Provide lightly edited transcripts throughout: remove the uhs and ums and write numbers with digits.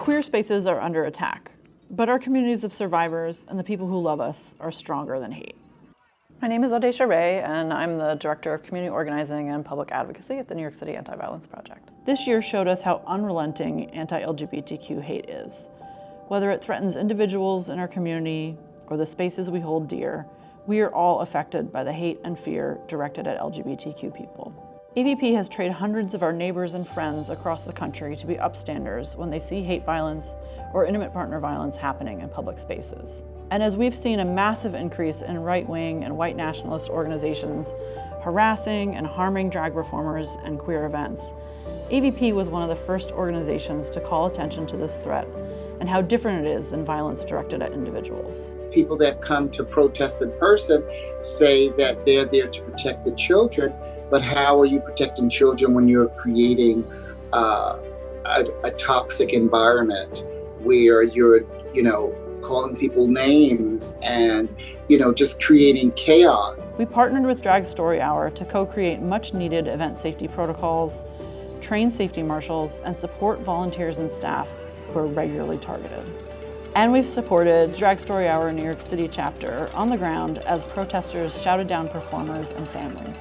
Queer spaces are under attack, but our communities of survivors and the people who love us are stronger than hate. My name is Audacia Ray, and I'm the Director of Community Organizing and Public Advocacy at the New York City Anti-Violence Project. This year showed us how unrelenting anti-LGBTQ hate is. Whether it threatens individuals in our community or the spaces we hold dear, we are all affected by the hate and fear directed at LGBTQ people. AVP has trained hundreds of our neighbors and friends across the country to be upstanders when they see hate violence or intimate partner violence happening in public spaces. And as we've seen a massive increase in right-wing and white nationalist organizations harassing and harming drag performers and queer events, AVP was one of the first organizations to call attention to this threat and how different it is than violence directed at individuals. People that come to protest in person say that they're there to protect the children, but how are you protecting children when you're creating a toxic environment where you're, calling people names and, just creating chaos? We partnered with Drag Story Hour to co-create much needed event safety protocols, train safety marshals, and support volunteers and staff who are regularly targeted. And we've supported Drag Story Hour New York City chapter on the ground as protesters shouted down performers and families.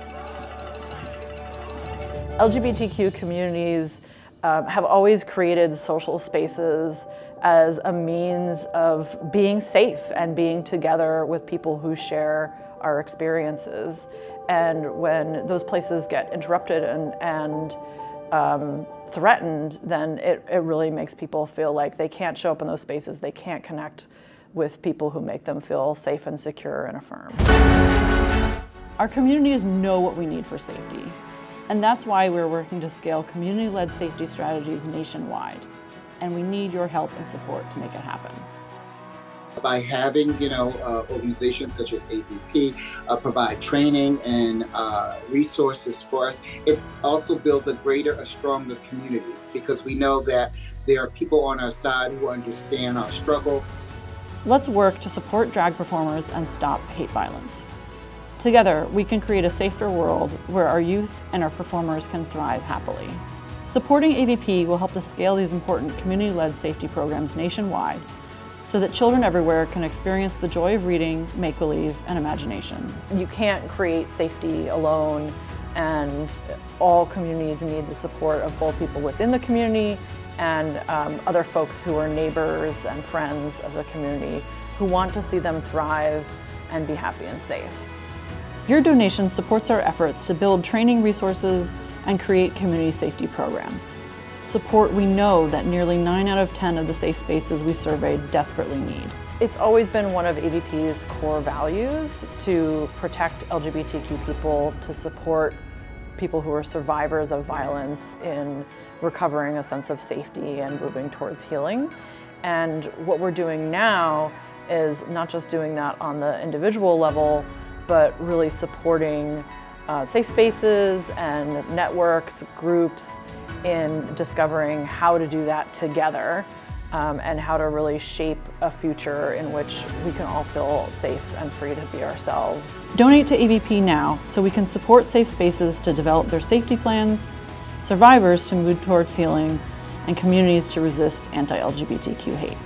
LGBTQ communities have always created social spaces as a means of being safe and being together with people who share our experiences. And when those places get interrupted and threatened, then it really makes people feel like they can't show up in those spaces, they can't connect with people who make them feel safe and secure and affirmed. Our communities know what we need for safety, and that's why we're working to scale community-led safety strategies nationwide, and we need your help and support to make it happen. By having, organizations such as AVP provide training and resources for us, it also builds a stronger community, because we know that there are people on our side who understand our struggle. Let's work to support drag performers and stop hate violence. Together, we can create a safer world where our youth and our performers can thrive happily. Supporting AVP will help to scale these important community-led safety programs nationwide, so that children everywhere can experience the joy of reading, make-believe, and imagination. You can't create safety alone, and all communities need the support of both people within the community and other folks who are neighbors and friends of the community who want to see them thrive and be happy and safe. Your donation supports our efforts to build training resources and create community safety programs. Support we know that nearly 9 out of 10 of the safe spaces we surveyed desperately need. It's always been one of AVP's core values to protect LGBTQ people, to support people who are survivors of violence in recovering a sense of safety and moving towards healing. And what we're doing now is not just doing that on the individual level, but really supporting safe spaces and networks, groups, in discovering how to do that together and how to really shape a future in which we can all feel safe and free to be ourselves. Donate to AVP now so we can support safe spaces to develop their safety plans, survivors to move towards healing, and communities to resist anti-LGBTQ hate.